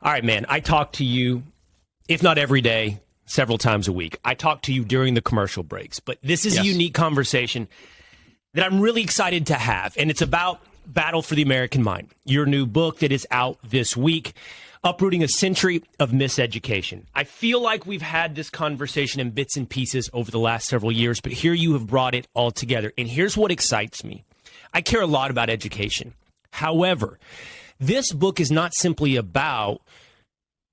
All right, man, I talk to you, if not every day, several times a week. I talk to you during the commercial breaks, but this is a unique conversation that I'm really excited to have, and it's about Battle for the American Mind, your new book that is out this week, Uprooting, a Century of Miseducation. I feel like we've had this conversation in bits and pieces over the last several years, but here you have brought it all together, and here's what excites me. I care a lot about education. However, this book is not simply about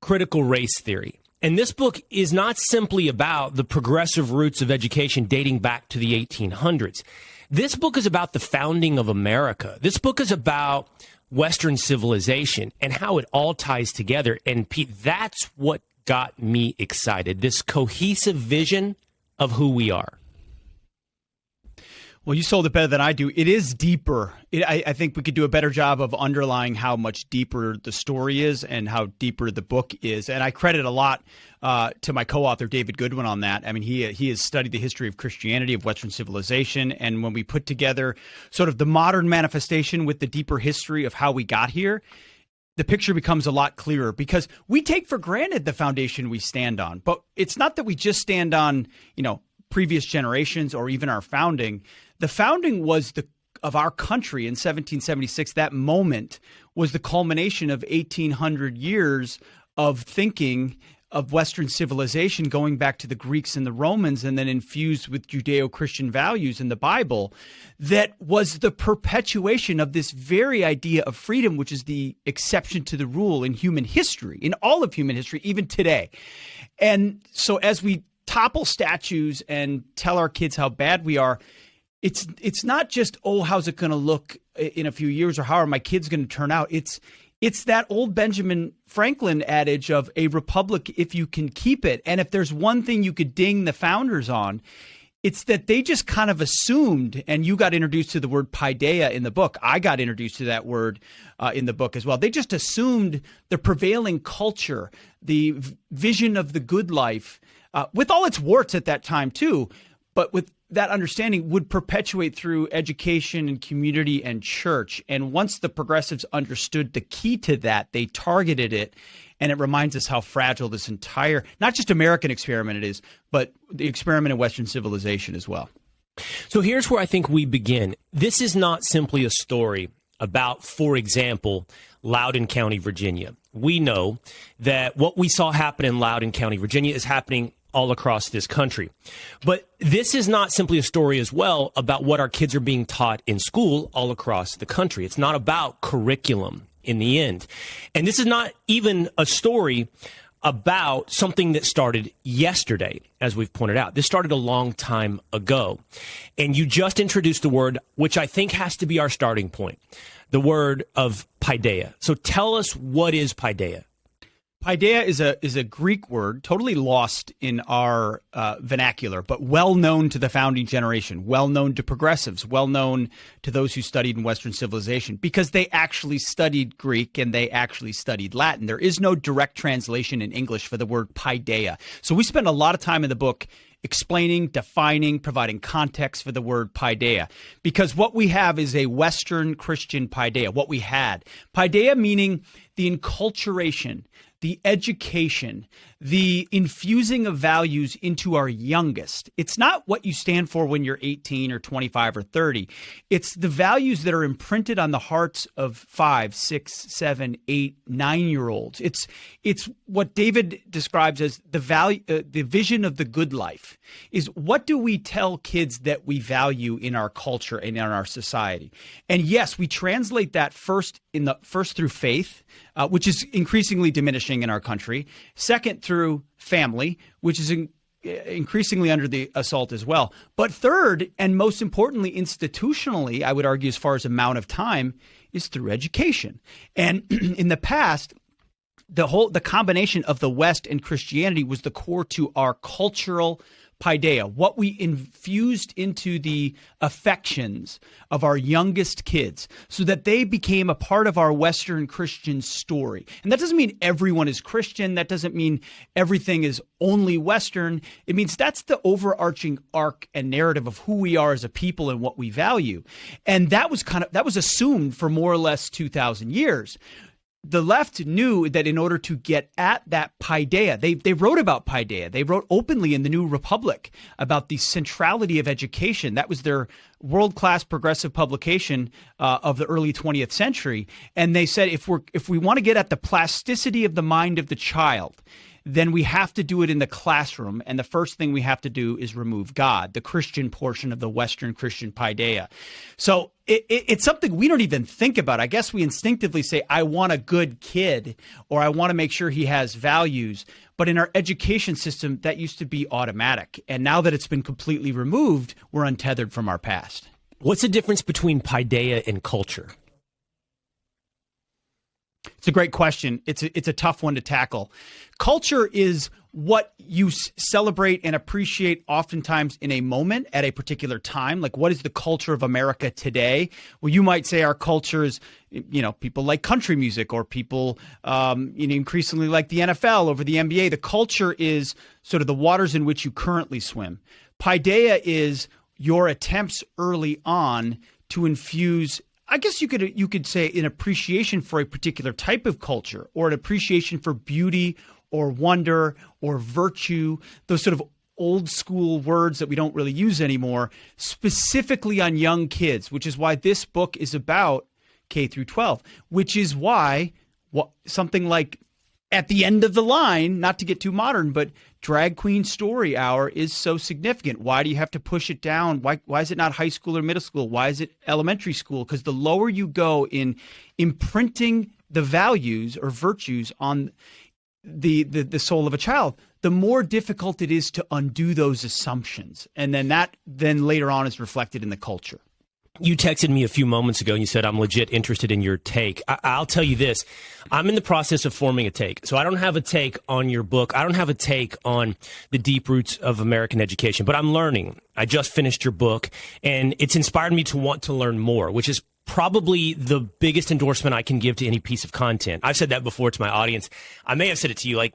critical race theory. And this book is not simply about the progressive roots of education dating back to the 1800s. This book is about the founding of America. This book is about Western civilization and how it all ties together. And Pete, that's what got me excited, this cohesive vision of who we are. Well, you sold it better than I do. It is deeper. I think we could do a better job of underlying how much deeper the story is and how deeper the book is. And I credit a lot to my co-author, David Goodwin, on that. I mean, he has studied the history of Christianity, of Western civilization. And when we put together sort of the modern manifestation with the deeper history of how we got here, the picture becomes a lot clearer because we take for granted the foundation we stand on. But it's not that we just stand on, previous generations or even our founding. The founding was of our country in 1776. That moment was the culmination of 1,800 years of thinking of Western civilization going back to the Greeks and the Romans and then infused with Judeo-Christian values in the Bible that was the perpetuation of this very idea of freedom, which is the exception to the rule in human history, in all of human history, even today. And so as we topple statues and tell our kids how bad we are, it's not just, how's it going to look in a few years or how are my kids going to turn out? It's that old Benjamin Franklin adage of a republic if you can keep it. And if there's one thing you could ding the founders on, it's that they just kind of assumed, and you got introduced to the word paideia in the book. I got introduced to that word in the book as well. They just assumed the prevailing culture, the vision of the good life, with all its warts at that time too, but with that understanding would perpetuate through education and community and church. And once the progressives understood the key to that, they targeted it. And it reminds us how fragile this entire, not just American experiment it is, but the experiment in Western civilization as well. So here's where I think we begin. This is not simply a story about, for example, Loudoun County, Virginia. We know that what we saw happen in Loudoun County, Virginia is happening all across this country. But this is not simply a story as well about what our kids are being taught in school all across the country. It's not about curriculum in the end. And this is not even a story about something that started yesterday, as we've pointed out. This started a long time ago. And you just introduced the word, which I think has to be our starting point, the word of paideia. So tell us, what is paideia? Paideia is a Greek word, totally lost in our vernacular, but well known to the founding generation, well known to progressives, well known to those who studied in Western civilization, because they actually studied Greek and they actually studied Latin. There is no direct translation in English for the word paideia. So we spend a lot of time in the book explaining, defining, providing context for the word paideia, because what we have is a Western Christian paideia, what we had. Paideia meaning the enculturation, the education, the infusing of values into our youngest. It's not what you stand for when you're 18 or 25 or 30. It's the values that are imprinted on the hearts of 5, 6, 7, 8, 9-year-olds. It's what David describes as the value, the vision of the good life. Is what do we tell kids that we value in our culture and in our society? And yes, we translate that first through faith, which is increasingly diminishing in our country. Second, through family, which is increasingly under the assault as well. But third, and most importantly, institutionally, I would argue as far as amount of time, is through education. And in the past, the combination of the West and Christianity was the core to our cultural paideia, what we infused into the affections of our youngest kids so that they became a part of our Western Christian story. And that doesn't mean everyone is Christian. That doesn't mean everything is only Western. It means that's the overarching arc and narrative of who we are as a people and what we value. And that was assumed for more or less 2,000 years. the left knew that in order to get at that paideia, they wrote about paideia. They wrote openly in the New Republic about the centrality of education. That was their world-class progressive publication of the early 20th century. And they said, if we want to get at the plasticity of the mind of the child, then we have to do it in the classroom. And the first thing we have to do is remove God, the Christian portion of the Western Christian paideia. So it's something we don't even think about. I guess we instinctively say, I want a good kid, or I want to make sure he has values. But in our education system, that used to be automatic. And now that it's been completely removed, we're untethered from our past. What's the difference between paideia and culture? It's a great question. It's a tough one to tackle. Culture is what you celebrate and appreciate oftentimes in a moment at a particular time. Like, what is the culture of America today? Well, you might say our culture is, people like country music, or people increasingly like the NFL over the NBA. The culture is sort of the waters in which you currently swim. Paideia is your attempts early on to infuse, I guess you could say, an appreciation for a particular type of culture, or an appreciation for beauty or wonder or virtue, those sort of old school words that we don't really use anymore, specifically on young kids, which is why this book is about K through 12, which is why something like At the End of the Line, not to get too modern, but Drag Queen Story Hour is so significant. Why do you have to push it down? Why is it not high school or middle school? Why is it elementary school? Because the lower you go in imprinting the values or virtues on the soul of a child, the more difficult it is to undo those assumptions. And then later on is reflected in the culture. You texted me a few moments ago and you said, I'm legit interested in your take. I'll tell you this. I'm in the process of forming a take. So I don't have a take on your book. I don't have a take on the deep roots of American education, but I'm learning. I just finished your book, and it's inspired me to want to learn more, which is probably the biggest endorsement I can give to any piece of content. I've said that before to my audience. I may have said it to you, like,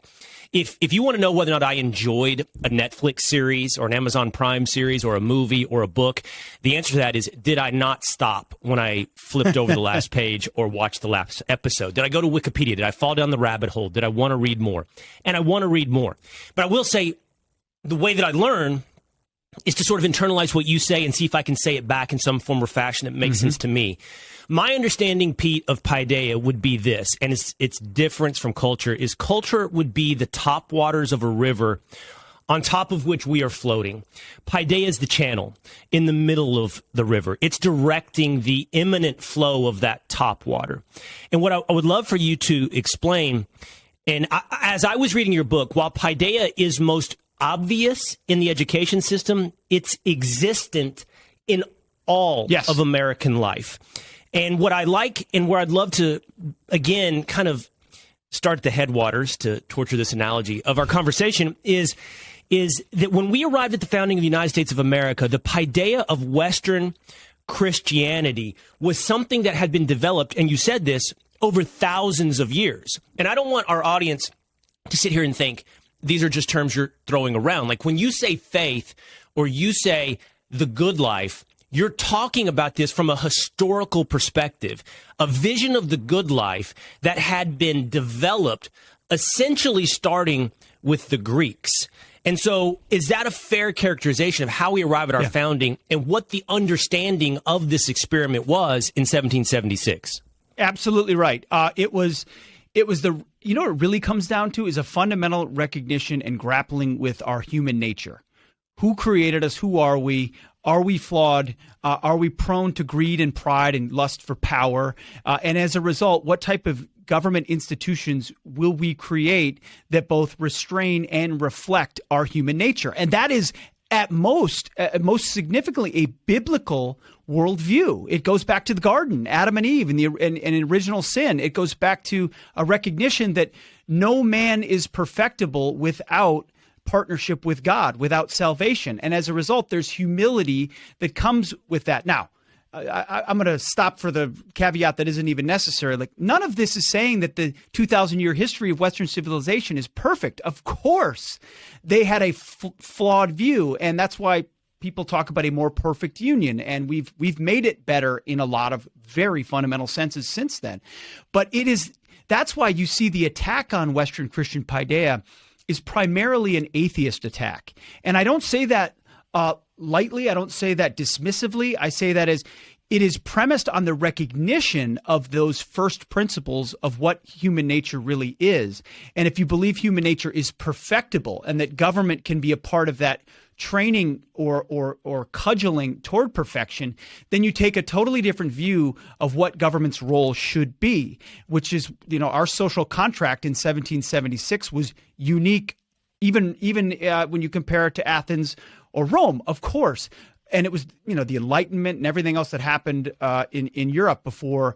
if you want to know whether or not I enjoyed a Netflix series or an Amazon Prime series or a movie or a book, the answer to that is, did I not stop when I flipped over the last page or watched the last episode? Did I go to Wikipedia? Did I fall down the rabbit hole? Did I want to read more? And I want to read more. But I will say, the way that I learn is to sort of internalize what you say and see if I can say it back in some form or fashion that makes sense to me. My understanding, Pete, of paideia would be this, and its difference from culture is culture would be the top waters of a river on top of which we are floating. Paideia is the channel in the middle of the river. It's directing the imminent flow of that top water. And what I would love for you to explain, and as I was reading your book, while paideia is most obvious in the education system, it's existent in all of American life. And what I like, and where I'd love to, again, kind of start at the headwaters, to torture this analogy of our conversation, is that when we arrived at the founding of the United States of America, the paideia of Western Christianity was something that had been developed, and you said this, over thousands of years. And I don't want our audience to sit here and think these are just terms you're throwing around. Like, when you say faith or you say the good life, you're talking about this from a historical perspective, a vision of the good life that had been developed essentially starting with the Greeks. And so is that a fair characterization of how we arrive at our founding and what the understanding of this experiment was in 1776? Absolutely right. It was the, what it really comes down to is a fundamental recognition and grappling with our human nature. Who created us? Who are we? Are we flawed? Are we prone to greed and pride and lust for power? And as a result, what type of government institutions will we create that both restrain and reflect our human nature? And that is, at most significantly, a biblical worldview. It goes back to the garden, Adam and Eve, and original sin. It goes back to a recognition that no man is perfectible without partnership with God, without salvation. And as a result, there's humility that comes with that. Now, I'm going to stop for the caveat that isn't even necessary. Like, none of this is saying that the 2,000-year history of Western civilization is perfect. Of course, they had a flawed view, and that's why people talk about a more perfect union. And we've made it better in a lot of very fundamental senses since then. But it is that's why you see the attack on Western Christian paideia is primarily an atheist attack. And I don't say that lightly. I don't say that dismissively. I say that as it is premised on the recognition of those first principles of what human nature really is. And if you believe human nature is perfectible and that government can be a part of that training or cudgeling toward perfection, then you take a totally different view of what government's role should be, which is, our social contract in 1776 was unique, even when you compare it to Athens or Rome, of course. And it was, the Enlightenment and everything else that happened in Europe before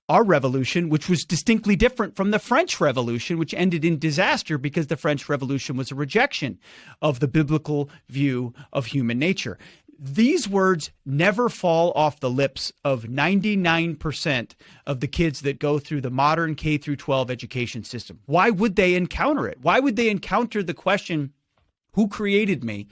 our revolution, which was distinctly different from the French Revolution, which ended in disaster because the French Revolution was a rejection of the biblical view of human nature. These words never fall off the lips of 99% of the kids that go through the modern K through 12 education system. Why would they encounter it? Why would they encounter the question, who created me?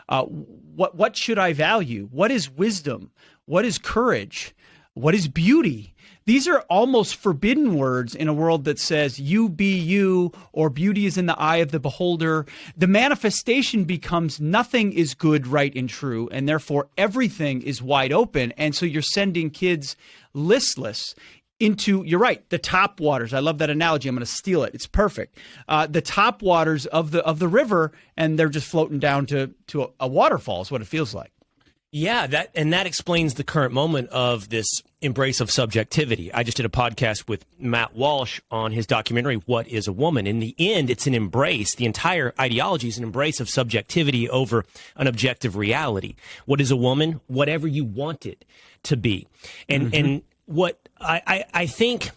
What should I value? What is wisdom? What is courage? What is beauty? These are almost forbidden words in a world that says you be you, or beauty is in the eye of the beholder. The manifestation becomes nothing is good, right, and true, and therefore everything is wide open. And so you're sending kids listless into, you're right, the top waters. I love that analogy. I'm going to steal it. It's perfect. The top waters of the river, and they're just floating down to a waterfall is what it feels like. Yeah, that explains the current moment of this embrace of subjectivity. I just did a podcast with Matt Walsh on his documentary, What is a Woman? In the end, it's an embrace. The entire ideology is an embrace of subjectivity over an objective reality. What is a woman? Whatever you want it to be. And what I think,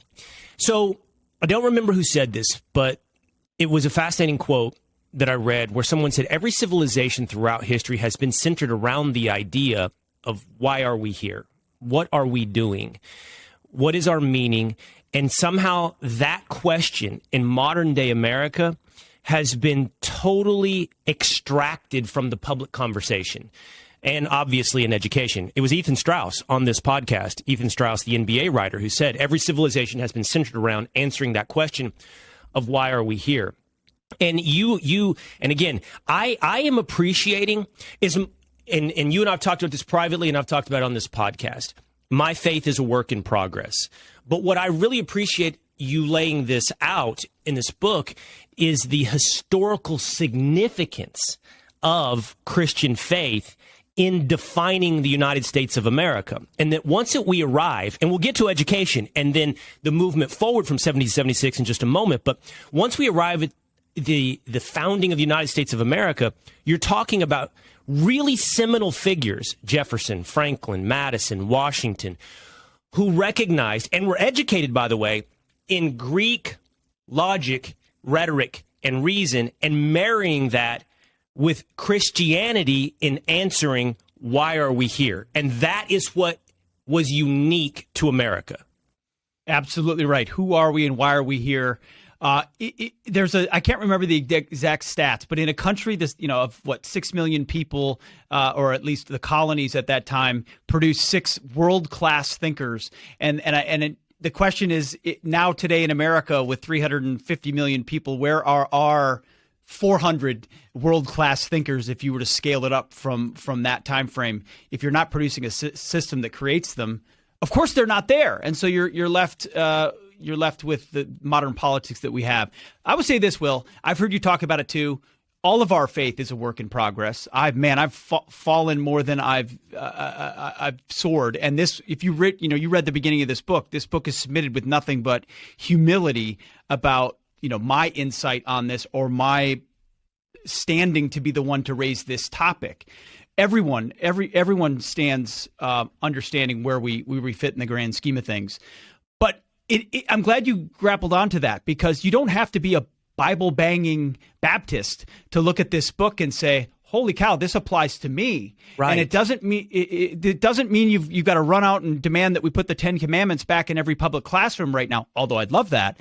so I don't remember who said this, but it was a fascinating quote that I read where someone said every civilization throughout history has been centered around the idea of why are we here? What are we doing? What is our meaning? And somehow that question in modern day America has been totally extracted from the public conversation. And obviously in education. It was Ethan Strauss on this podcast, Ethan Strauss, the NBA writer, who said every civilization has been centered around answering that question of why are we here? And and again, I am appreciating and you and I've talked about this privately and I've talked about it on this podcast. My faith is a work in progress. But what I really appreciate you laying this out in this book is the historical significance of Christian faith in defining the United States of America. And that once we arrive, and we'll get to education and then the movement forward from 1776 in just a moment, but once we arrive at the founding of the United States of America, you're talking about really seminal figures, Jefferson, Franklin, Madison, Washington, who recognized and were educated, by the way, in Greek logic, rhetoric, and reason, and marrying that with Christianity in answering, why are we here? And that is what was unique to America. Absolutely right. Who are we and why are we here? There's I can't remember the exact stats, but in a country of 6 million people, or at least the colonies at that time, produced 6 world-class thinkers. The question is, now today in America with 350 million people, where are our 400 world-class thinkers if you were to scale it up from that time frame? If you're not producing a system that creates them, of course they're not there, and so you're left with the modern politics that we have. I would say this, Will. I've heard you talk about it too. All of our faith is a work in progress. I've fallen more than I've soared. And this, if you read the beginning of this book. This book is submitted with nothing but humility about my insight on this or my standing to be the one to raise this topic. Everyone stands understanding where we fit in the grand scheme of things. But I'm glad you grappled onto that, because you don't have to be a Bible-banging Baptist to look at this book and say, holy cow, this applies to me. Right. And it doesn't mean you've got to run out and demand that we put the 10 Commandments back in every public classroom right now, although I'd love that.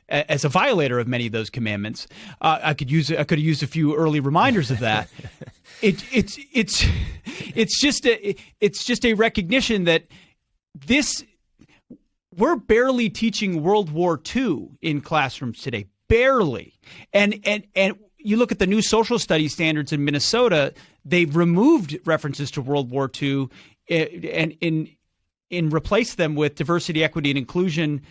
As a violator of many of those commandments, I could have used a few early reminders of that. It's just a recognition that we're barely teaching World War II in classrooms today, barely. And you look at the new social studies standards in Minnesota, they've removed references to World War II and replaced them with diversity, equity, and inclusion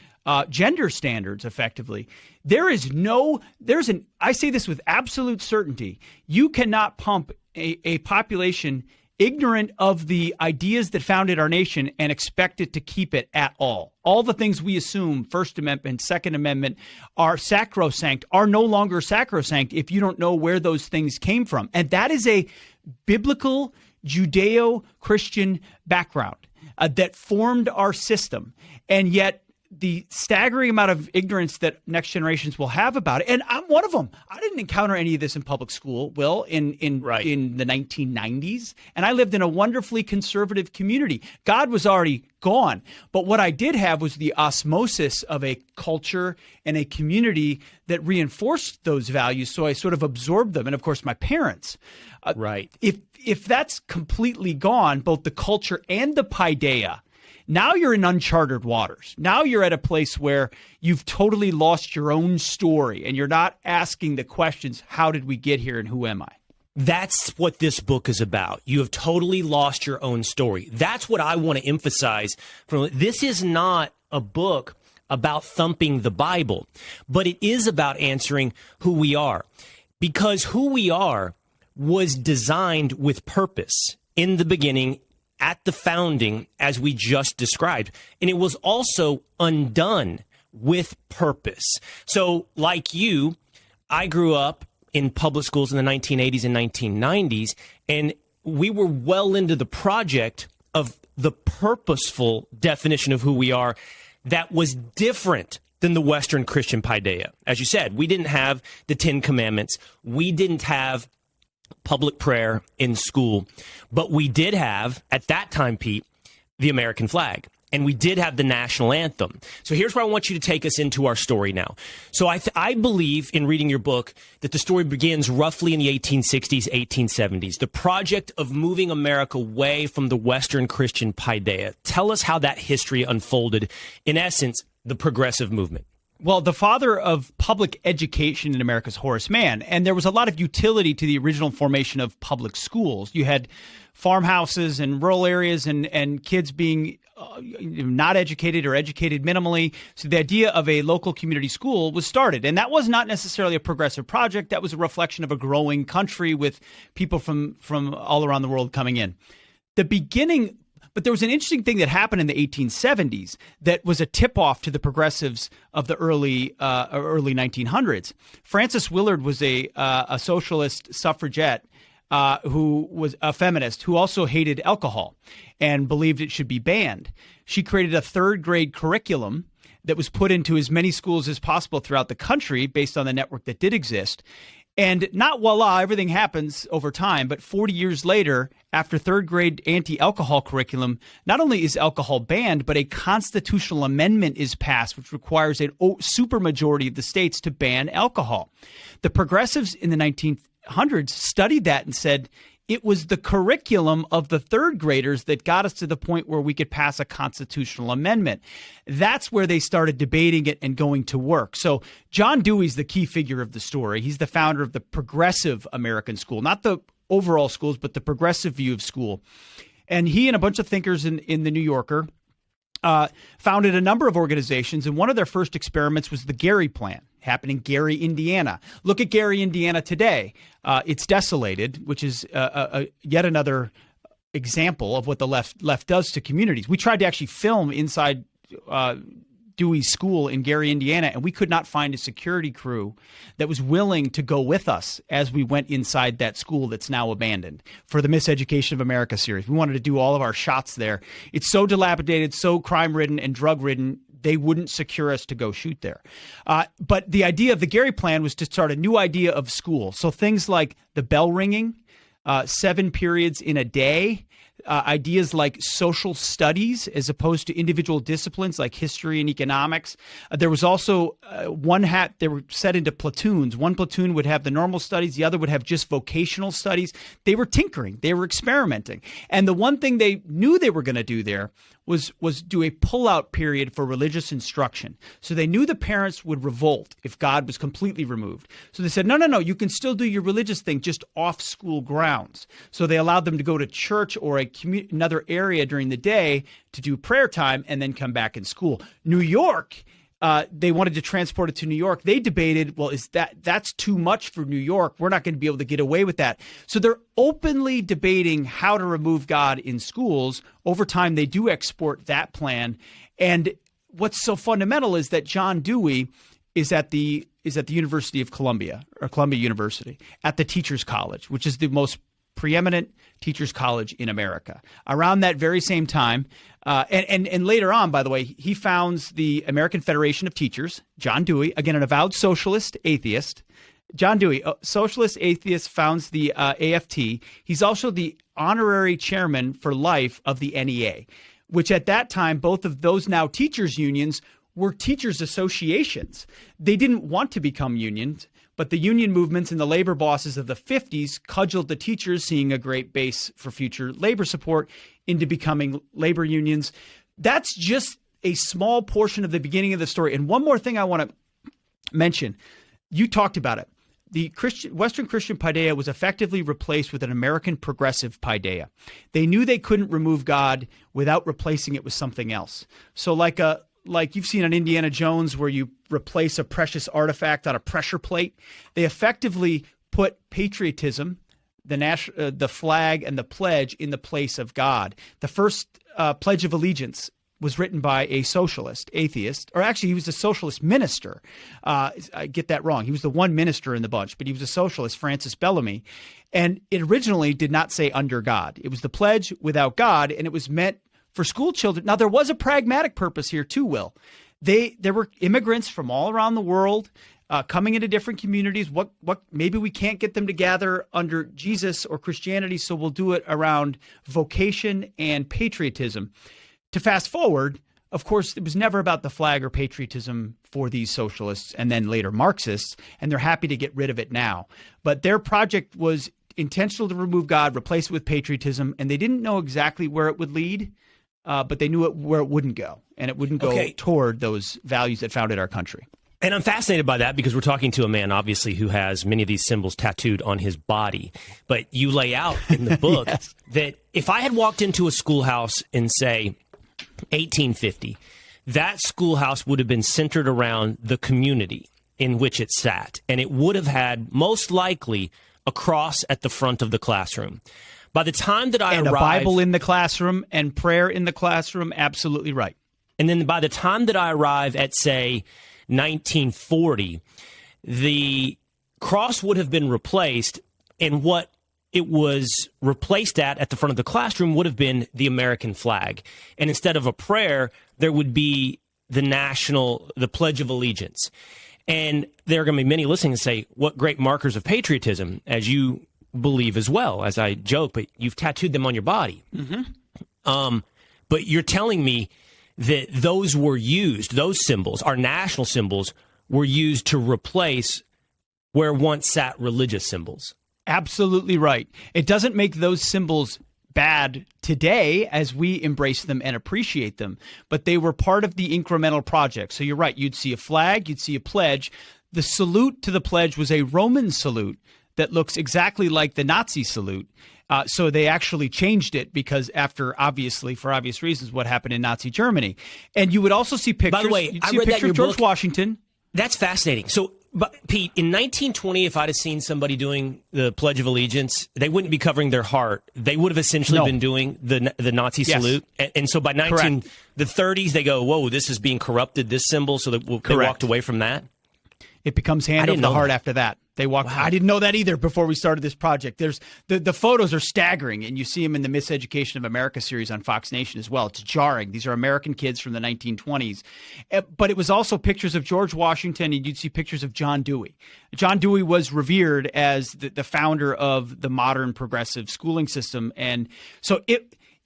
gender standards, effectively. I say this with absolute certainty. You cannot pump a population ignorant of the ideas that founded our nation and expect it to keep it at all. All the things we assume, First Amendment, Second Amendment, are sacrosanct, are no longer sacrosanct if you don't know where those things came from. And that is a biblical Judeo-Christian background that formed our system. And yet the staggering amount of ignorance that next generations will have about it, and I'm one of them. I didn't encounter any of this in public school, Will, in the 1990s, and I lived in a wonderfully conservative community. God was already gone, but what I did have was the osmosis of a culture and a community that reinforced those values, so I sort of absorbed them, and of course my parents. Right. If that's completely gone, both the culture and the paideia, now you're in uncharted waters. Now you're at a place where you've totally lost your own story and you're not asking the questions, how did we get here and who am I? That's what this book is about. You have totally lost your own story. That's what I want to emphasize. This is not a book about thumping the Bible, but it is about answering who we are. Because who we are was designed with purpose in the beginning, at the founding, as we just described. And it was also undone with purpose. So like you, I grew up in public schools in the 1980s and 1990s, and we were well into the project of the purposeful definition of who we are that was different than the Western Christian paideia. As you said, we didn't have the Ten Commandments. We didn't have public prayer in school, but we did have, at that time, Pete, the American flag, and we did have the national anthem. So here's where I want you to take us into our story now. So I believe, in reading your book, that the story begins roughly in the 1860s, 1870s, the project of moving America away from the Western Christian paideia. Tell us how that history unfolded, in essence, the progressive movement. Well, the father of public education in America is Horace Mann, and there was a lot of utility to the original formation of public schools. You had farmhouses in rural areas and kids being not educated or educated minimally. So the idea of a local community school was started, and that was not necessarily a progressive project. That was a reflection of a growing country with people from all around the world coming in. But there was an interesting thing that happened in the 1870s that was a tip-off to the progressives of the early 1900s. Frances Willard was a socialist suffragette who was a feminist who also hated alcohol and believed it should be banned. She created a third-grade curriculum that was put into as many schools as possible throughout the country based on the network that did exist. And not voila, everything happens over time, but 40 years later, after third grade anti-alcohol curriculum, not only is alcohol banned, but a constitutional amendment is passed, which requires a supermajority of the states to ban alcohol. The progressives in the 1900s studied that and said, it was the curriculum of the third graders that got us to the point where we could pass a constitutional amendment. That's where they started debating it and going to work. So John Dewey's the key figure of the story. He's the founder of the progressive American school, not the overall schools, but the progressive view of school. And he and a bunch of thinkers in the New Yorker founded a number of organizations, and one of their first experiments was the Gary Plan, happened in Gary, Indiana. Look at Gary, Indiana today. It's desolated, which is yet another example of what the left does to communities. We tried to actually film inside Dewey's school in Gary, Indiana, and we could not find a security crew that was willing to go with us as we went inside that school that's now abandoned for the Miseducation of America series. We wanted to do all of our shots there. It's so dilapidated, so crime-ridden and drug-ridden, they wouldn't secure us to go shoot there. But the idea of the Gary Plan was to start a new idea of school. So things like the bell ringing, 7 periods in a day, ideas like social studies as opposed to individual disciplines like history and economics. There was also they were set into platoons. One platoon would have the normal studies, the other would have just vocational studies. They were tinkering, they were experimenting. And the one thing they knew they were going to do there was do a pullout period for religious instruction. So they knew the parents would revolt if God was completely removed. So they said, no, you can still do your religious thing just off school grounds. So they allowed them to go to church or another area during the day to do prayer time and then come back in school. New York, they wanted to transport it to New York. They debated, well, that's too much for New York. We're not going to be able to get away with that. So they're openly debating how to remove God in schools. Over time, they do export that plan. And what's so fundamental is that John Dewey is at the University of Columbia, or Columbia University, at the Teachers College, which is the most preeminent teachers college in America. Around that very same time, and later on, by the way, he founds the American Federation of Teachers. John Dewey, again, an avowed socialist atheist. John Dewey, socialist atheist, founds the AFT. He's also the honorary chairman for life of the NEA, which at that time, both of those now teachers unions were teachers associations. They didn't want to become unions, but the union movements and the labor bosses of the 50s cudgeled the teachers, seeing a great base for future labor support, into becoming labor unions. That's just a small portion of the beginning of the story. And one more thing I want to mention. You talked about it. The Western Christian paideia was effectively replaced with an American progressive paideia. They knew they couldn't remove God without replacing it with something else. So like you've seen on Indiana Jones, where you replace a precious artifact on a pressure plate, they effectively put patriotism, the flag and the pledge, in the place of God. The first Pledge of Allegiance was written by a socialist atheist, or actually he was a socialist minister. I get that wrong. He was the one minister in the bunch, but he was a socialist, Francis Bellamy. And it originally did not say under God. It was the pledge without God, and it was meant for school children. Now, there was a pragmatic purpose here too, Will. There were immigrants from all around the world coming into different communities. What maybe we can't get them to gather under Jesus or Christianity, so we'll do it around vocation and patriotism. To fast forward, of course, it was never about the flag or patriotism for these socialists and then later Marxists, and they're happy to get rid of it now. But their project was intentional to remove God, replace it with patriotism, and they didn't know exactly where it would lead. But they knew where it wouldn't go, and it wouldn't go toward those values that founded our country. And I'm fascinated by that because we're talking to a man, obviously, who has many of these symbols tattooed on his body. But you lay out in the book Yes. that if I had walked into a schoolhouse in, say, 1850, that schoolhouse would have been centered around the community in which it sat, and it would have had, most likely, a cross at the front of the classroom. By the time that I arrived, a Bible in the classroom and prayer in the classroom, absolutely right. And then by the time that I arrive at, say, 1940, the cross would have been replaced, and what it was replaced at the front of the classroom would have been the American flag. And instead of a prayer, there would be the Pledge of Allegiance. And there are going to be many listening and say, what great markers of patriotism, as you believe as well, as I joke, but you've tattooed them on your body. Mm-hmm. But you're telling me that those symbols, our national symbols, were used to replace where once sat religious symbols. Absolutely right. It doesn't make those symbols bad today as we embrace them and appreciate them, but they were part of the incremental project. So you're right. You'd see a flag, you'd see a pledge. The salute to the pledge was a Roman salute that looks exactly like the Nazi salute. So they actually changed it because for obvious reasons, what happened in Nazi Germany. And you would also see pictures. By the way, you'd I see a read that picture in of your George book. Washington. That's fascinating. So, but Pete, in 1920, if I'd have seen somebody doing the Pledge of Allegiance, they wouldn't be covering their heart. They would have essentially been doing the Nazi salute. And so by the 30s, they go, whoa, this is being corrupted, this symbol, so that they walked away from that. It becomes hand over the heart after that. They walk. Wow. I didn't know that either before we started this project. There's the photos are staggering, and you see them in the Miseducation of America series on Fox Nation as well. It's jarring. These are American kids from the 1920s. But it was also pictures of George Washington, and you'd see pictures of John Dewey. John Dewey was revered as the founder of the modern progressive schooling system, and so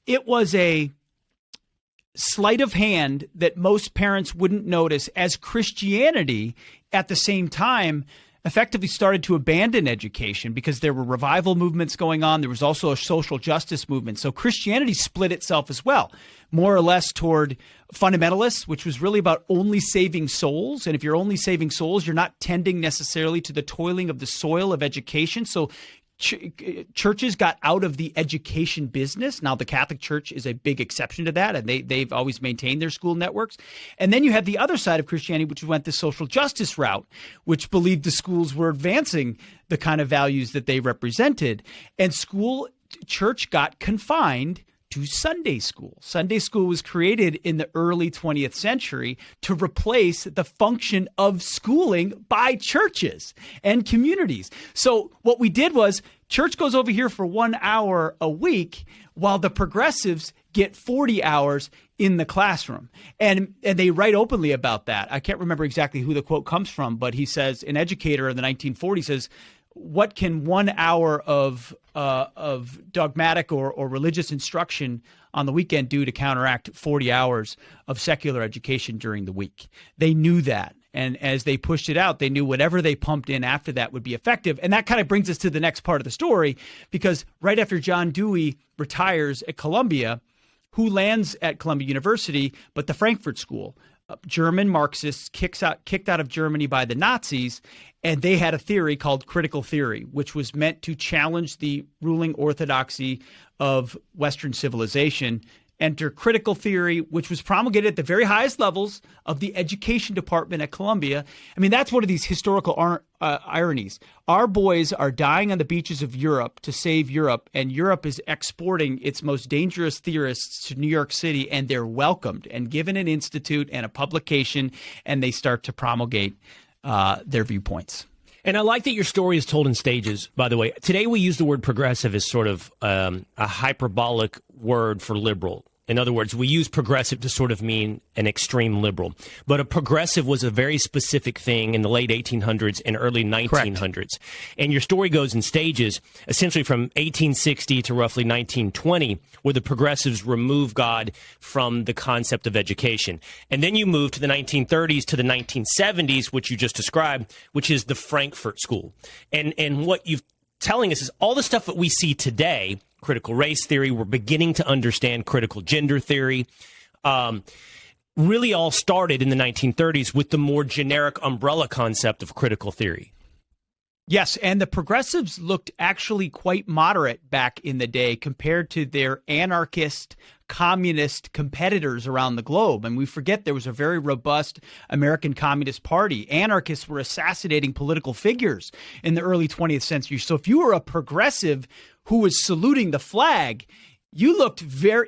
it was a sleight of hand that most parents wouldn't notice, as Christianity at the same time effectively started to abandon education because there were revival movements going on. There was also a social justice movement. So Christianity split itself as well, more or less toward fundamentalists, which was really about only saving souls. And if you're only saving souls, you're not tending necessarily to the toiling of the soil of education. So churches got out of the education business. Now, the Catholic Church is a big exception to that, and they've always maintained their school networks. And then you have the other side of Christianity, which went the social justice route, which believed the schools were advancing the kind of values that they represented. And church got confined to Sunday school. Sunday school was created in the early 20th century to replace the function of schooling by churches and communities. So what we did was church goes over here for 1 hour a week while the progressives get 40 hours in the classroom. And they write openly about that. I can't remember exactly who the quote comes from, but he says, an educator in the 1940s says, what can 1 hour of dogmatic or religious instruction on the weekend do to counteract 40 hours of secular education during the week? They knew that. And as they pushed it out, they knew whatever they pumped in after that would be effective. And that kind of brings us to the next part of the story, because right after John Dewey retires at Columbia, who lands at Columbia University but the Frankfurt School? German Marxists kicked out of Germany by the Nazis, and they had a theory called critical theory, which was meant to challenge the ruling orthodoxy of Western civilization. Enter critical theory, which was promulgated at the very highest levels of the education department at Columbia. I mean, that's one of these historical ironies. Our boys are dying on the beaches of Europe to save Europe, and Europe is exporting its most dangerous theorists to New York City, and they're welcomed and given an institute and a publication, and they start to promulgate their viewpoints. And I like that your story is told in stages, by the way. Today we use the word progressive as sort of a hyperbolic word for liberal. In other words, we use progressive to sort of mean an extreme liberal. But a progressive was a very specific thing in the late 1800s and early 1900s. Correct. And your story goes in stages, essentially from 1860 to roughly 1920, where the progressives remove God from the concept of education. And then you move to the 1930s to the 1970s, which you just described, which is the Frankfurt School. And what you're telling us is all the stuff that we see today, critical race theory, we're beginning to understand critical gender theory, really all started in the 1930s with the more generic umbrella concept of critical theory. Yes, and the progressives looked actually quite moderate back in the day compared to their anarchist, communist competitors around the globe. And we forget there was a very robust American Communist Party. Anarchists were assassinating political figures in the early 20th century. So if you were a progressive who was saluting the flag, you looked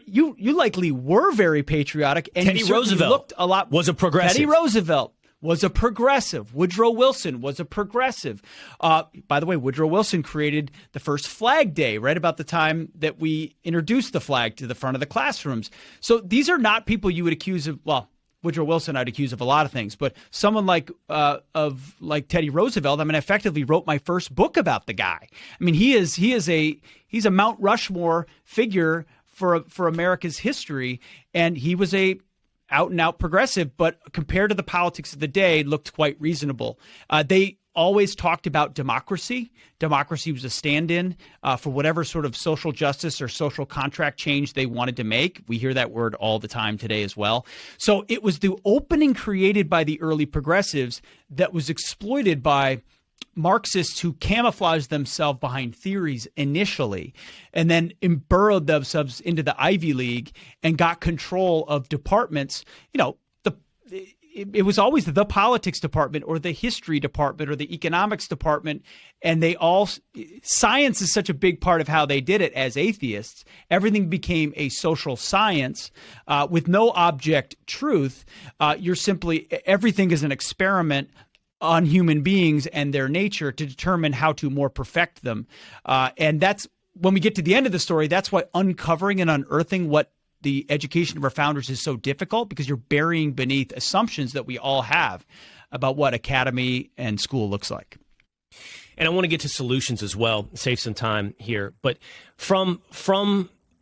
you likely were very patriotic, and Teddy Roosevelt looked a lot. Was a progressive. Teddy Roosevelt was a progressive. Woodrow Wilson was a progressive. By the way, Woodrow Wilson created the first Flag Day right about the time that we introduced the flag to the front of the classrooms. So these are not people you would accuse of, well, Woodrow Wilson I'd accuse of a lot of things, but someone like Teddy Roosevelt, I mean, I effectively wrote my first book about the guy. I mean, he's a Mount Rushmore figure for America's history, and he was a out and out progressive, but compared to the politics of the day, looked quite reasonable. They always talked about democracy. Democracy was a stand-in for whatever sort of social justice or social contract change they wanted to make. We hear that word all the time today as well. So it was the opening created by the early progressives that was exploited by Marxists who camouflaged themselves behind theories initially and then burrowed themselves into the Ivy League and got control of departments. You know, it was always the politics department or the history department or the economics department. And science is such a big part of how they did it as atheists. Everything became a social science with no object truth. Everything is an experiment on human beings and their nature to determine how to more perfect them. And that's when we get to the end of the story, that's why uncovering and unearthing what the education of our founders is so difficult, because you're burying beneath assumptions that we all have about what academy and school looks like. And I want to get to solutions as well, save some time here. But from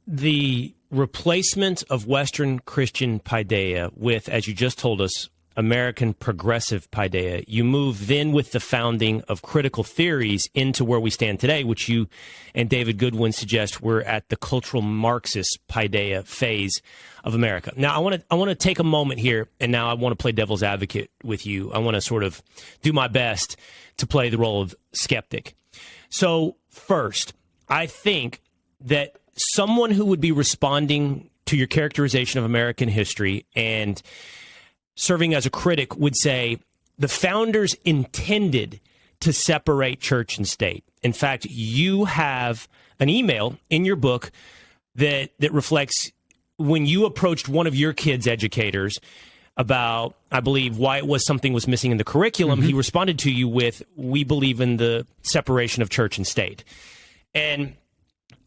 the replacement of Western Christian paideia with, as you just told us, American progressive paideia, you move then with the founding of critical theories into where we stand today, which you and David Goodwin suggest we're at the cultural Marxist paideia phase of America. Now, I want to take a moment here, and now I want to play devil's advocate with you. I want to sort of do my best to play the role of skeptic. So first, I think that someone who would be responding to your characterization of American history and serving as a critic would say the founders intended to separate church and state. In fact, you have an email in your book that reflects when you approached one of your kids' educators about, I believe, why it was something was missing in the curriculum. He responded to you with, "We believe in the separation of church and state." And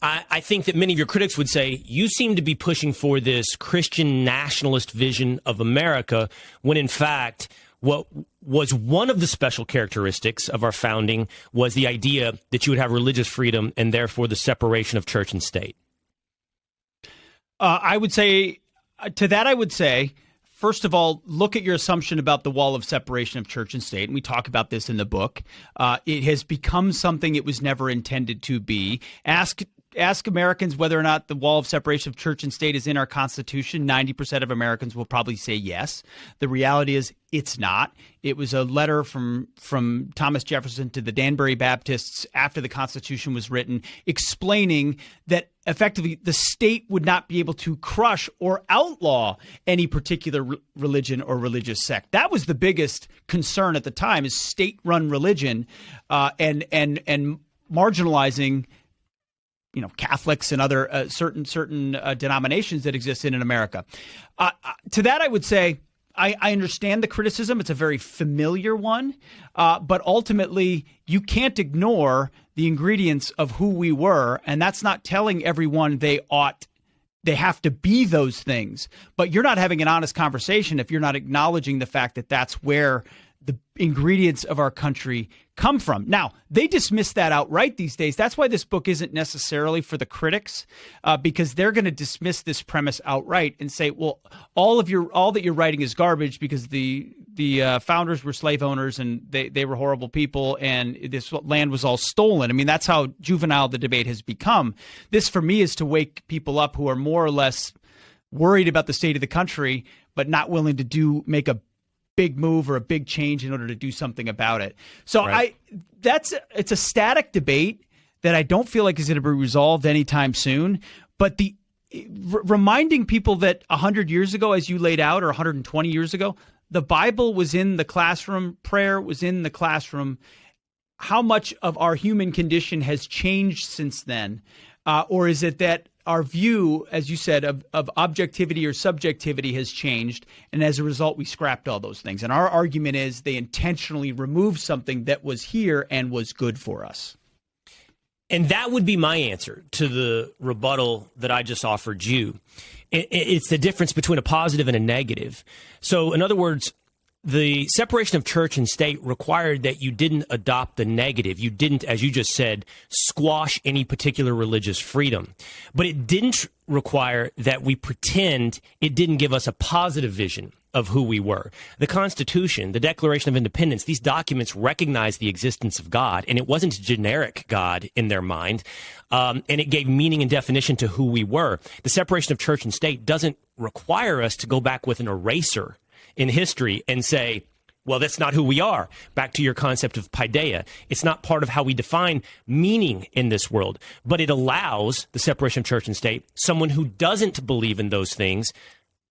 I think that many of your critics would say you seem to be pushing for this Christian nationalist vision of America when, in fact, what was one of the special characteristics of our founding was the idea that you would have religious freedom and therefore the separation of church and state. I would say, first of all, look at your assumption about the wall of separation of church and state, and we talk about this in the book. It has become something it was never intended to be. Ask Americans whether or not the wall of separation of church and state is in our Constitution. 90% of Americans will probably say yes. The reality is it's not. It was a letter from Thomas Jefferson to the Danbury Baptists after the Constitution was written, explaining that effectively the state would not be able to crush or outlaw any particular religion or religious sect. That was the biggest concern at the time, is state-run religion and marginalizing Catholics and other certain denominations that exist in America. To that, I would say I understand the criticism. It's a very familiar one, but ultimately you can't ignore the ingredients of who we were, and that's not telling everyone they have to be those things. But you're not having an honest conversation if you're not acknowledging the fact that that's where the ingredients of our country come from. Now, they dismiss that outright these days. That's why this book isn't necessarily for the critics, because they're going to dismiss this premise outright and say, well, all that you're writing is garbage because the founders were slave owners and they were horrible people and this land was all stolen. I mean, that's how juvenile the debate has become. This, for me, is to wake people up who are more or less worried about the state of the country, but not willing to make a big move or a big change in order to do something about it. So right. It's a static debate that I don't feel like is going to be resolved anytime soon. But reminding people that 100 years ago, as you laid out, or 120 years ago, the Bible was in the classroom, prayer was in the classroom. How much of our human condition has changed since then? Or is it that our view, as you said, of objectivity or subjectivity has changed, and as a result, we scrapped all those things? And our argument is they intentionally removed something that was here and was good for us. And that would be my answer to the rebuttal that I just offered you. It's the difference between a positive and a negative. So, in other words, the separation of church and state required that you didn't adopt the negative. You didn't, as you just said, squash any particular religious freedom. But it didn't require that we pretend it didn't give us a positive vision of who we were. The Constitution, the Declaration of Independence, these documents recognize the existence of God, and it wasn't a generic God in their mind, and it gave meaning and definition to who we were. The separation of church and state doesn't require us to go back with an eraser in history and say, well, that's not who we are. Back to your concept of paideia. It's not part of how we define meaning in this world, but it allows the separation of church and state, someone who doesn't believe in those things,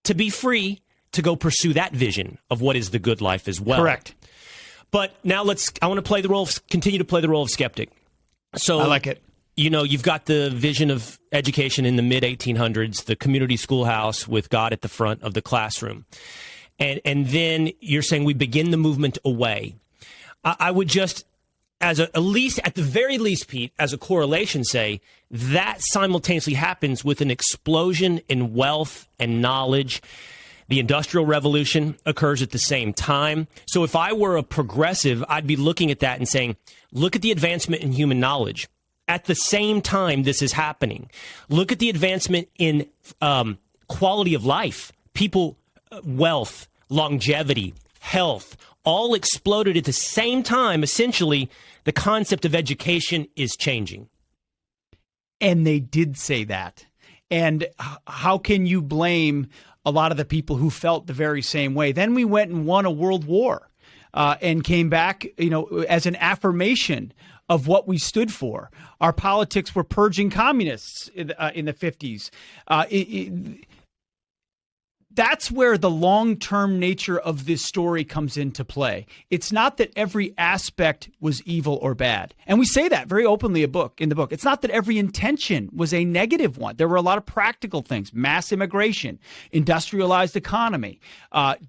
to be free to go pursue that vision of what is the good life as well. Correct. But now I want to continue to play the role of skeptic. So I like it. You've got the vision of education in the mid-1800s, the community schoolhouse with God at the front of the classroom. And then you're saying we begin the movement away. I would just, at the very least, Pete, as a correlation, say that simultaneously happens with an explosion in wealth and knowledge. The Industrial Revolution occurs at the same time. So if I were a progressive, I'd be looking at that and saying, look at the advancement in human knowledge. at the same time this is happening. Look at the advancement in quality of life, people, wealth, longevity, health, all exploded at the same time. Essentially, the concept of education is changing. And they did say that. And how can you blame a lot of the people who felt the very same way? Then we went and won a world war and came back, as an affirmation of what we stood for. Our politics were purging communists in the 50s. That's where the long-term nature of this story comes into play. It's not that every aspect was evil or bad. And we say that very openly in the book. It's not that every intention was a negative one. There were a lot of practical things: mass immigration, industrialized economy,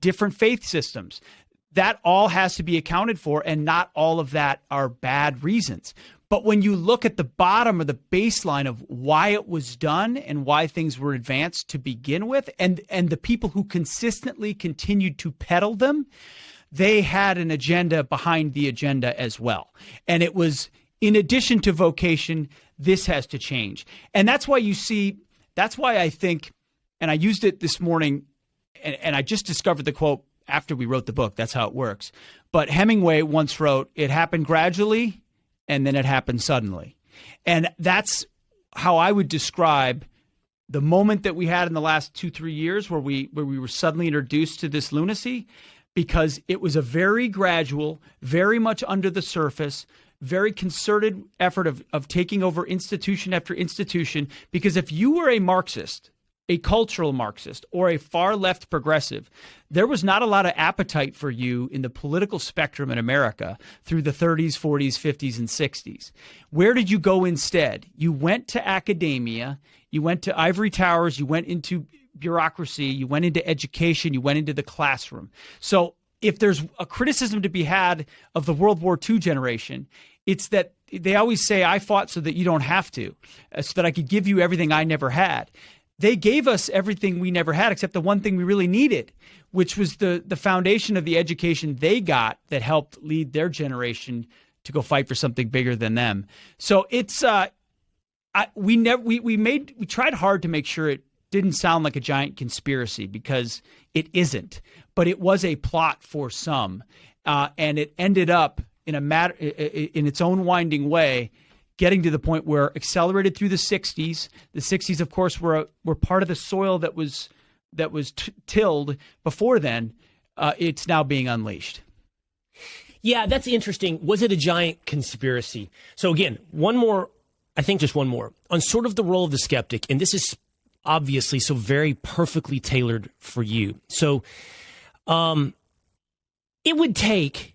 different faith systems. That all has to be accounted for, and not all of that are bad reasons. But when you look at the bottom or the baseline of why it was done and why things were advanced to begin with, and the people who consistently continued to peddle them, they had an agenda behind the agenda as well. And it was, in addition to vocation, this has to change. And that's why I think, and I used it this morning, and I just discovered the quote after we wrote the book. That's how it works. But Hemingway once wrote, "It happened gradually, and then it happened suddenly." And that's how I would describe the moment that we had in the last 2-3 years where we were suddenly introduced to this lunacy, because it was a very gradual, very much under the surface, very concerted effort of taking over institution after institution. Because if you were a Marxist, a cultural Marxist, or a far-left progressive, there was not a lot of appetite for you in the political spectrum in America through the 30s, 40s, 50s, and 60s. Where did you go instead? You went to academia, you went to ivory towers, you went into bureaucracy, you went into education, you went into the classroom. So if there's a criticism to be had of the World War II generation, it's that they always say, "I fought so that you don't have to, so that I could give you everything I never had." They gave us everything we never had, except the one thing we really needed, which was the foundation of the education they got that helped lead their generation to go fight for something bigger than them. So it's we tried hard to make sure it didn't sound like a giant conspiracy, because it isn't, but it was a plot for some, and it ended up in its own winding way, getting to the point where, accelerated through the 60s. The 60s, of course, were part of the soil that was tilled before then. It's now being unleashed. Yeah, that's interesting. Was it a giant conspiracy? So again, just one more on sort of the role of the skeptic, and this is obviously so very perfectly tailored for you. So, it would take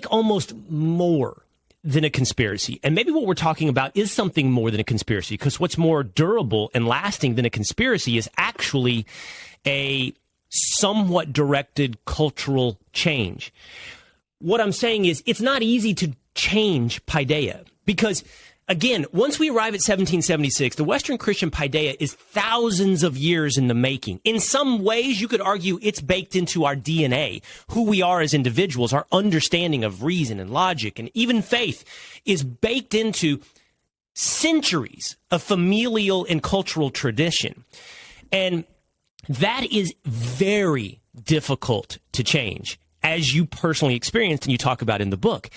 almost more than a conspiracy. And maybe what we're talking about is something more than a conspiracy, because what's more durable and lasting than a conspiracy is actually a somewhat directed cultural change. What I'm saying is, it's not easy to change paideia, because again, once we arrive at 1776, the Western Christian paideia is thousands of years in the making. In some ways, you could argue it's baked into our DNA, who we are as individuals. Our understanding of reason and logic and even faith is baked into centuries of familial and cultural tradition. And that is very difficult to change, as you personally experienced and you talk about in the book.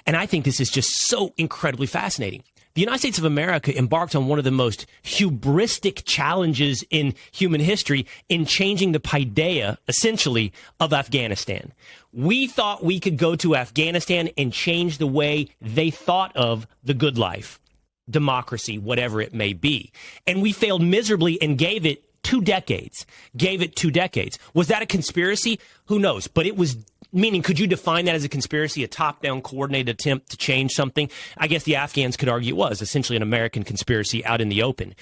And I think this is just so incredibly fascinating. The United States of America embarked on one of the most hubristic challenges in human history in changing the paideia, essentially, of Afghanistan. We thought we could go to Afghanistan and change the way they thought of the good life, democracy, whatever it may be. And we failed miserably and gave it 2 decades. Was that a conspiracy? Who knows? But it was. Meaning, could you define that as a conspiracy, a top-down coordinated attempt to change something? I guess the Afghans could argue it was essentially an American conspiracy out in the open.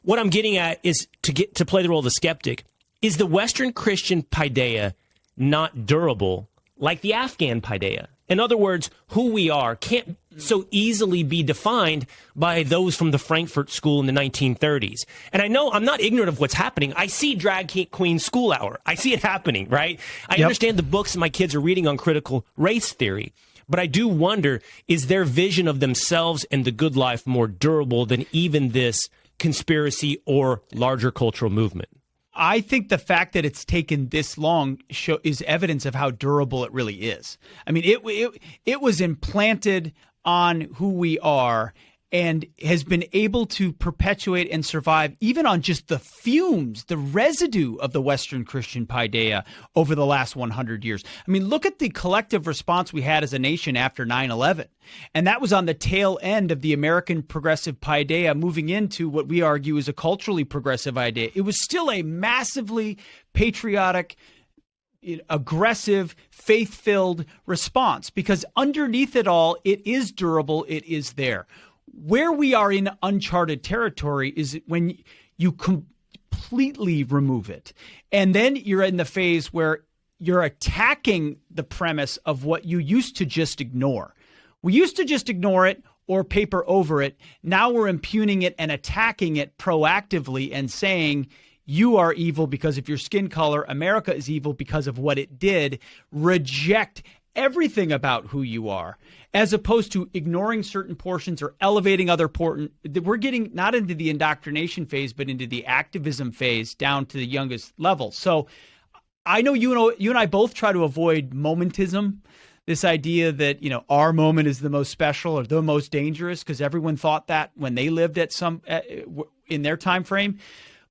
What I'm getting at is to play the role of the skeptic. Is the Western Christian paideia not durable like the Afghan paideia? In other words, who we are can't so easily be defined by those from the Frankfurt School in the 1930s. And I know I'm not ignorant of what's happening. I see Drag Queen School Hour. I see it happening, right? I understand the books my kids are reading on critical race theory. But I do wonder, is their vision of themselves and the good life more durable than even this conspiracy or larger cultural movement? I think the fact that it's taken this long is evidence of how durable it really is. I mean, it was implanted on who we are and has been able to perpetuate and survive even on just the fumes, the residue of the Western Christian paideia over the last 100 years. I mean, look at the collective response we had as a nation after 9/11. And that was on the tail end of the American progressive paideia moving into what we argue is a culturally progressive idea. It was still a massively patriotic, aggressive, faith-filled response because underneath it all, it is durable, it is there. Where we are in uncharted territory is when you completely remove it. And then you're in the phase where you're attacking the premise of what you used to just ignore. We used to just ignore it or paper over it. Now we're impugning it and attacking it proactively and saying, you are evil because of your skin color. America is evil because of what it did. Reject everything about who you are, as opposed to ignoring certain portions or elevating other portions. We're getting not into the indoctrination phase, but into the activism phase down to the youngest level. So I know you and I both try to avoid momentism, this idea that, our moment is the most special or the most dangerous because everyone thought that when they lived at in their time frame.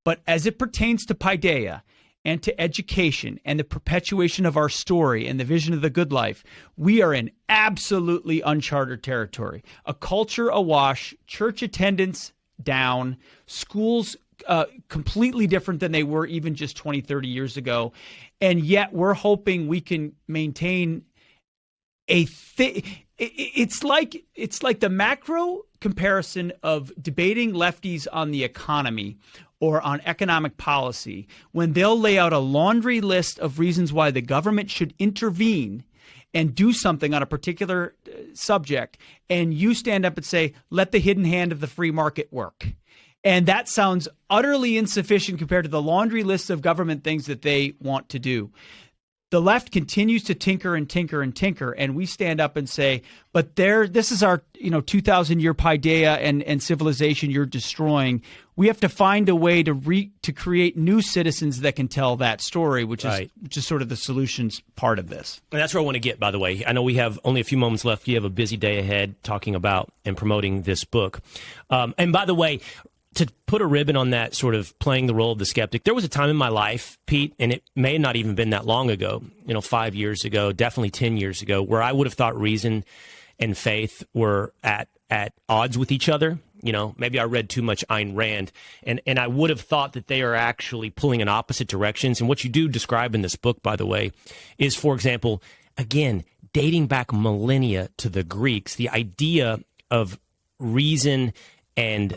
But as it pertains to paideia and to education and the perpetuation of our story and the vision of the good life, we are in absolutely uncharted territory. A culture awash, church attendance down, schools completely different than they were even just 20, 30 years ago. And yet we're hoping we can maintain it's like the macro comparison of debating lefties on the economy or on economic policy, when they'll lay out a laundry list of reasons why the government should intervene and do something on a particular subject, and you stand up and say, let the hidden hand of the free market work. And that sounds utterly insufficient compared to the laundry list of government things that they want to do. The left continues to tinker and tinker and tinker, and we stand up and say, but this is our 2,000-year paideia and civilization you're destroying. We have to find a way to create new citizens that can tell that story, which is sort of the solutions part of this. And that's where I want to get, by the way. I know we have only a few moments left. You have a busy day ahead talking about and promoting this book. And by the way, to put a ribbon on that sort of playing the role of the skeptic, there was a time in my life, Pete, and it may not even been that long ago, 5 years ago, definitely 10 years ago, where I would have thought reason and faith were at odds with each other. Maybe I read too much Ayn Rand, and I would have thought that they are actually pulling in opposite directions. And what you do describe in this book, by the way, is, for example, again, dating back millennia to the Greeks, the idea of reason and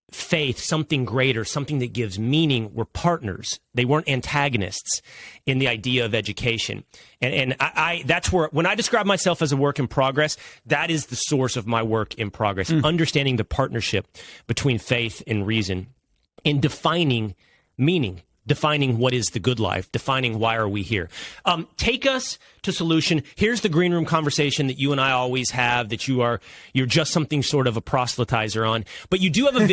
faith, something greater, something that gives meaning, were partners. They weren't antagonists in the idea of education. And I that's where, when I describe myself as a work in progress, that is the source of my work in progress, understanding the partnership between faith and reason in defining meaning, defining what is the good life, defining why are we here. Take us to solution. Here's the green room conversation that you and I always have, that you're just something sort of a proselytizer on, but you do have a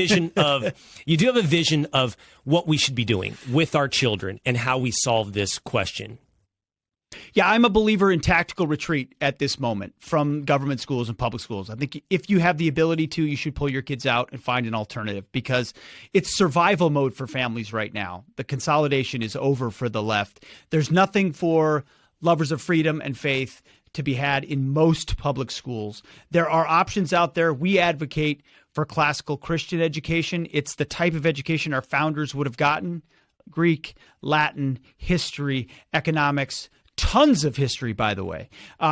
vision of what we should be doing with our children and how we solve this question. Yeah, I'm a believer in tactical retreat at this moment from government schools and public schools. I think if you have the ability to, you should pull your kids out and find an alternative, because it's survival mode for families right now. The consolidation is over for the left. There's nothing for lovers of freedom and faith to be had in most public schools. There are options out there. We advocate for classical Christian education. It's the type of education our founders would have gotten: Greek, Latin, history, economics, tons of history, by the way.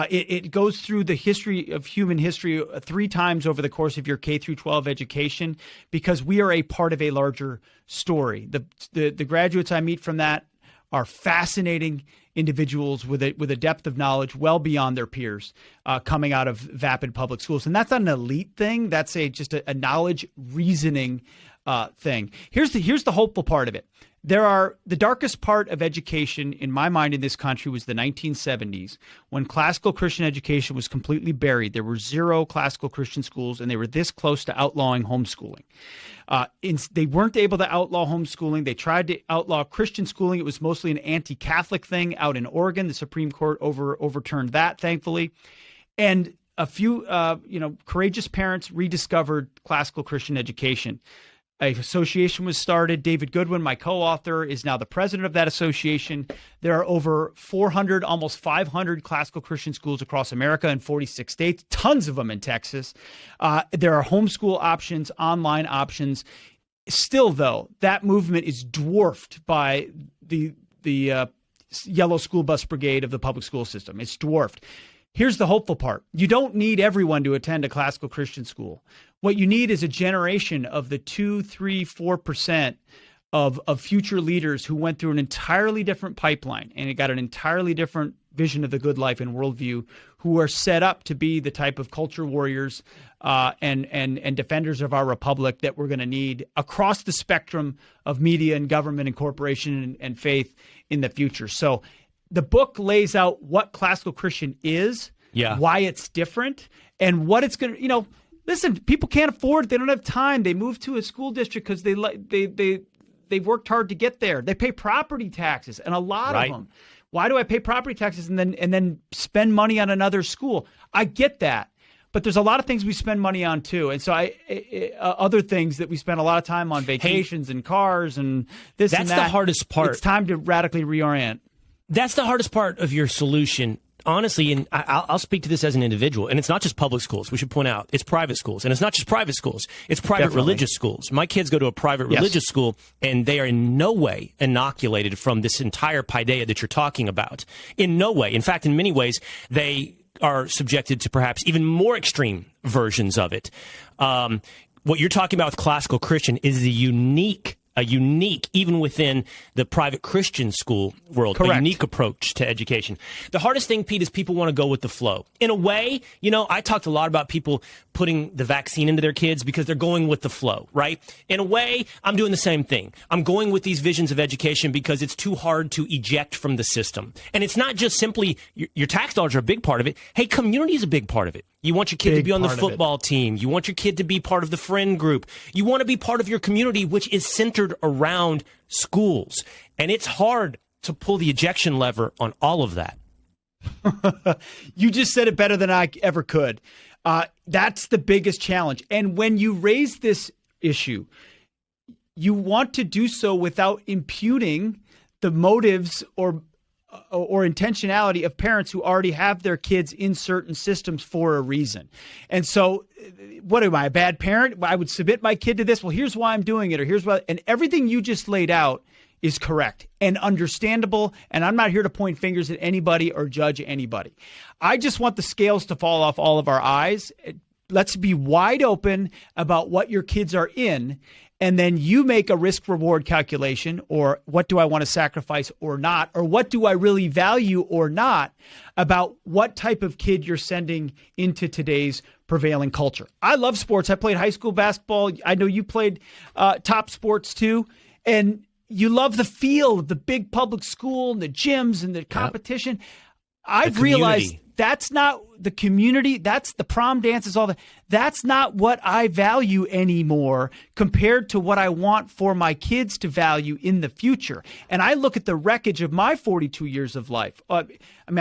It goes through the history of human history 3 times over the course of your K through 12 education, because we are a part of a larger story. The graduates I meet from that are fascinating individuals with a depth of knowledge well beyond their peers coming out of vapid public schools. And that's not an elite thing. That's just a knowledge reasoning thing. Here's the hopeful part of it. The darkest part of education, in my mind, in this country was the 1970s, when classical Christian education was completely buried. There were 0 classical Christian schools, and they were this close to outlawing homeschooling. They weren't able to outlaw homeschooling. They tried to outlaw Christian schooling. It was mostly an anti-Catholic thing out in Oregon. The Supreme Court overturned that, thankfully. And a few courageous parents rediscovered classical Christian education. An association was started. David Goodwin, my co-author, is now the president of that association. There are over 400, almost 500 classical Christian schools across America in 46 states, tons of them in Texas. There are homeschool options, online options. Still, though, that movement is dwarfed by the yellow school bus brigade of the public school system. It's dwarfed. Here's the hopeful part. You don't need everyone to attend a classical Christian school. What you need is a generation of the 2, 3, 4% of future leaders who went through an entirely different pipeline and it got an entirely different vision of the good life and worldview, who are set up to be the type of culture warriors and defenders of our republic that we're going to need across the spectrum of media and government and corporation and faith in the future. So the book lays out what classical Christian is, why it's different, and what it's going to, listen, people can't afford it. They don't have time. They move to a school district because they worked hard to get there. They pay property taxes, and a lot of them. Why do I pay property taxes and then spend money on another school? I get that. But there's a lot of things we spend money on too. And so other things that we spend a lot of time on, vacations and cars and this and that. That's the hardest part. It's time to radically reorient. That's the hardest part of your solution, honestly, and I'll speak to this as an individual, and it's not just public schools. We should point out it's private schools, and it's not just private schools. It's private religious schools. My kids go to a private religious school, and they are in no way inoculated from this entire paideia that you're talking about. In no way. In fact, in many ways, they are subjected to perhaps even more extreme versions of it. What you're talking about with classical Christian is a unique, even within the private Christian school world, Correct. A unique approach to education. The hardest thing, Pete, is people want to go with the flow. In a way, I talked a lot about people putting the vaccine into their kids because they're going with the flow, right? In a way, I'm doing the same thing. I'm going with these visions of education because it's too hard to eject from the system. And it's not just simply your tax dollars are a big part of it. Hey, community is a big part of it. You want your kid to be on the football team. You want your kid to be part of the friend group. You want to be part of your community, which is centered around schools. And it's hard to pull the ejection lever on all of that. You just said it better than I ever could. That's the biggest challenge. And when you raise this issue, you want to do so without imputing the motives or intentionality of parents who already have their kids in certain systems for a reason. And so, what am I, a bad parent? I would submit my kid to this. Well, here's why I'm doing it, or here's why. And everything you just laid out is correct and understandable. And I'm not here to point fingers at anybody or judge anybody. I just want the scales to fall off all of our eyes. Let's be wide open about what your kids are in. And then you make a risk-reward calculation, or what do I want to sacrifice or not, or what do I really value or not about what type of kid you're sending into today's prevailing culture. I love sports. I played high school basketball. I know you played top sports too. And you love the feel of the big public school and the gyms and the competition. Yep. I've realized that's not the community. That's the prom dances, all that. That's not what I value anymore compared to what I want for my kids to value in the future. And I look at the wreckage of my 42 years of life. I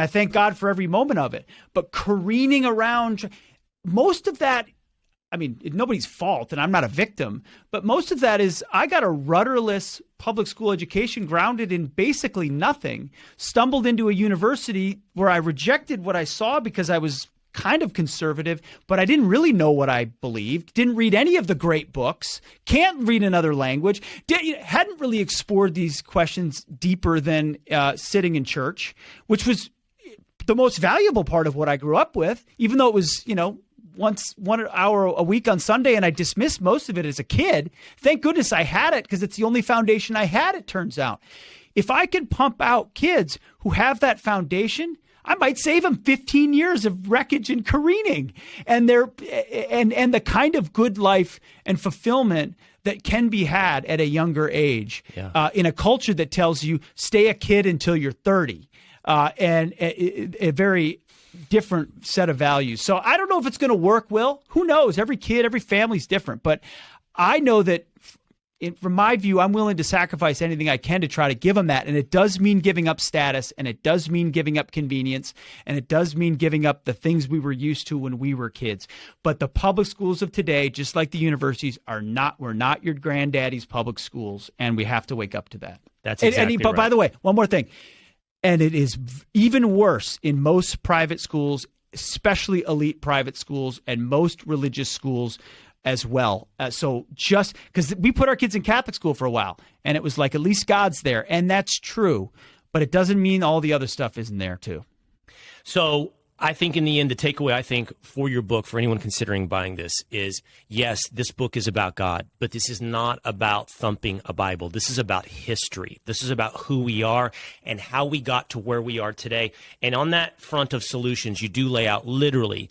thank God for every moment of it. But careening around, most of that, nobody's fault, and I'm not a victim, but most of that is I got a rudderless public school education grounded in basically nothing, stumbled into a university where I rejected what I saw because I was kind of conservative, but I didn't really know what I believed, didn't read any of the great books, can't read another language, hadn't really explored these questions deeper than sitting in church, which was the most valuable part of what I grew up with, even though it was, 1 hour a week on Sunday, and I dismissed most of it as a kid. Thank goodness I had it, because it's the only foundation I had, it turns out. If I can pump out kids who have that foundation, I might save them 15 years of wreckage and careening, and the kind of good life and fulfillment that can be had at a younger age in a culture that tells you stay a kid until you're 30, and a very different set of values. So I don't know if it's going to work, Will. Who knows? Every kid, every family's different. But I know that from my view, I'm willing to sacrifice anything I can to try to give them that. And it does mean giving up status, and it does mean giving up convenience, and it does mean giving up the things we were used to when we were kids. But the public schools of today, just like the universities, we're not your granddaddy's public schools, and we have to wake up to that. That's exactly But right. by the way, one more thing. And it is even worse in most private schools, especially elite private schools and most religious schools as well. So just because we put our kids in Catholic school for a while, and it was like, at least God's there. And that's true. But it doesn't mean all the other stuff isn't there too. So I think in the end, the takeaway, I think, for your book, for anyone considering buying this, is yes, this book is about God, but this is not about thumping a Bible. This is about history. This is about who we are and how we got to where we are today. And on that front of solutions, you do lay out literally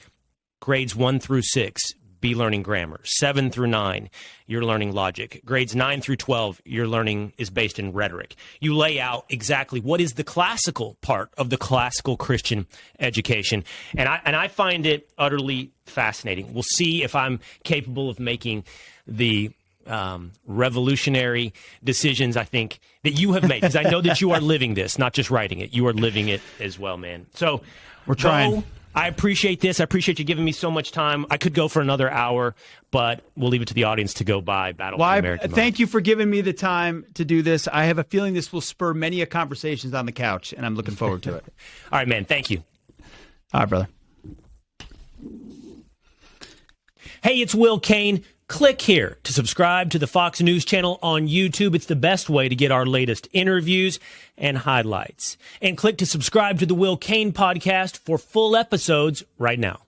grades 1 through 6. Be learning grammar. 7 through 9, you're learning logic. Grades 9 through 12, your learning is based in rhetoric. You lay out exactly what is the classical part of the classical Christian education. And I find it utterly fascinating. We'll see if I'm capable of making the revolutionary decisions, I think, that you have made. Because I know that you are living this, not just writing it. You are living it as well, man. So we're trying. Bo, I appreciate this. I appreciate you giving me so much time. I could go for another hour, but we'll leave it to the audience to go buy Battle for American Mind. Thank you for giving me the time to do this. I have a feeling this will spur many a conversations on the couch, and I'm looking forward to it. All right, man. Thank you. All right, brother. Hey, it's Will Cain. Click here to subscribe to the Fox News channel on YouTube. It's the best way to get our latest interviews and highlights. And click to subscribe to the Will Cain Podcast for full episodes right now.